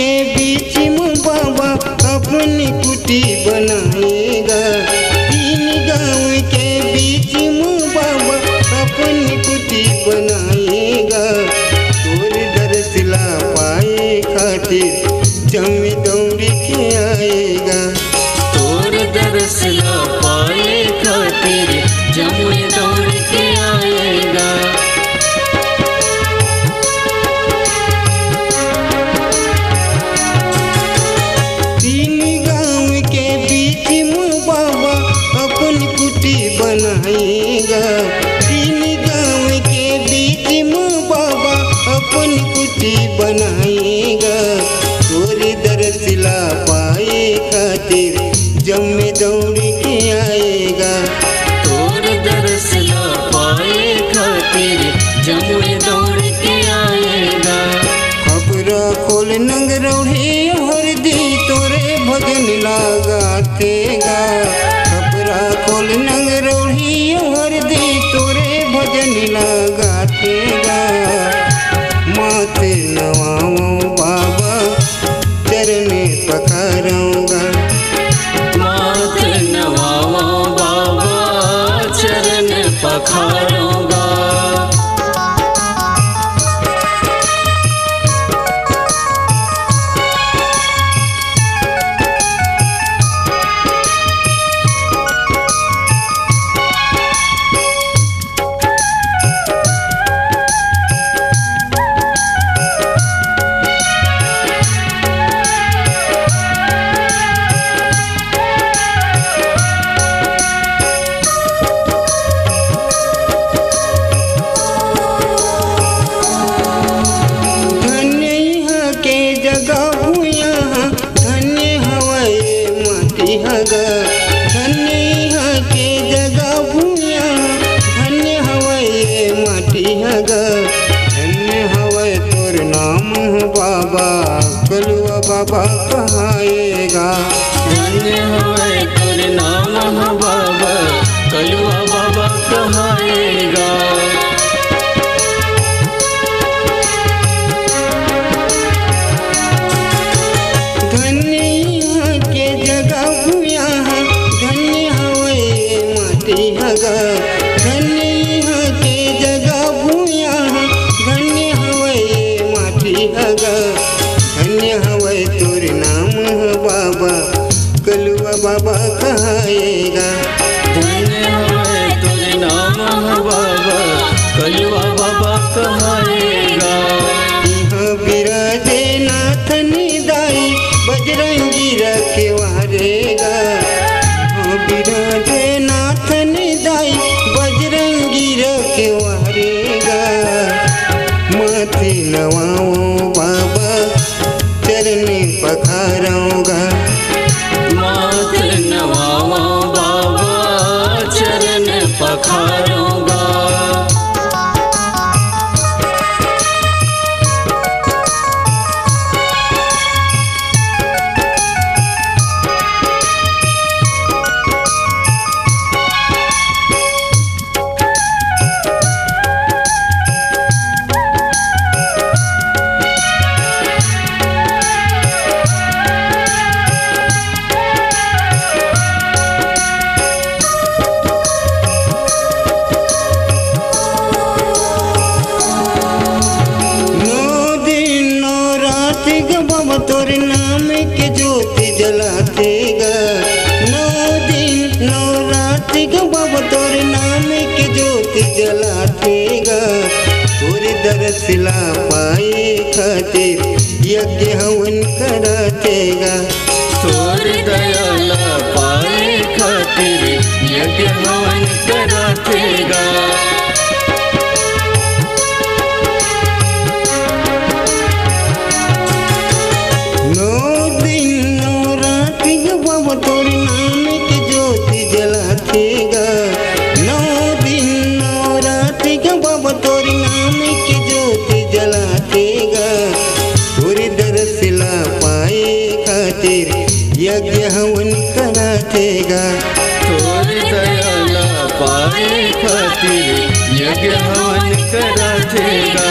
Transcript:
के बीच में बाबा अपनी कुटी बनाएगा। तीन गांव के बीच में बाबा अपनी कुटी बनाएगा। तोर दरसिला पाए खातिर जमी दौड़ी के आएगा। तोर दरसिला पाए खातिर जमी दौड़ के आएगा। तीन गांव के बीच में बाबा अपनी कुटी बनाएगा। तीन गांव के बीच में बाबा अपनी कुटी बनाएगा। तोरी दरसिला पाए खातिर जम्मे दौड़ी के आएगा। तोर दरसिला पाए खातिर जमे दौड़ के आएगा। खबरा खोल नंगरौढ़ी हरदी तोरे भजन लगातेगा। खबरा खोल नंगरौढ़ी हरदी तोरे भजन लगातेगा। माथे नवाऊं बाबा चरने पखारूंगा। माथे नवाऊं बाबा चरण पखारूंगा। धन्य यहाँ के जगह भूया धन्य हवे माटी हगा। धन्य हवे तोर नाम बाबा कलुआ बाबा कहाएगा। धन्य हवे तोर नाम बाबा कलुआ बाबा कहाएगा। धन्य यहाँ के जगह भूया धन्य हवे माटी हगा। धन्य यहाँ के जगह भूया धन्य हवे माटी हगा। धन्य हवे तोर नाम बाबा कलुआ बाबा कहाएगा। धन्य हवे तोर नाम बाबा कलुआ बाबा कहाएगा। यहाँ बिराजे नाथ निदाई बजरंगी रखवारेगा। यहाँ बिराजे नाथ निदाई बजरंगी रखवारेगा। माथे नवाऊं बाबा चरने पखारूंगा। माथे नवाऊं बाबा चरण पखारूंगा। तोर नाम के ज्योति जलातेगा। 9 दिन 9 रात बाबा तोर नाम के ज्योति जलातेगा। तोर दरसिला पाए खातिर यज्ञ हवन करातेगा। तोर दयाला पाए खातिर यज्ञ हवन करातेगा। 9 दिन 9 रात बाबा तोर नाम के ज्योति जलातेगा। 9 दिन 9 रात बाबा तोर नाम के ज्योति जलातेगा। तोर दरसिला पाए खातिर यज्ञ हवन करातेगा। तोर दयाला पाए खातिर यज्ञ हवन करातेगा।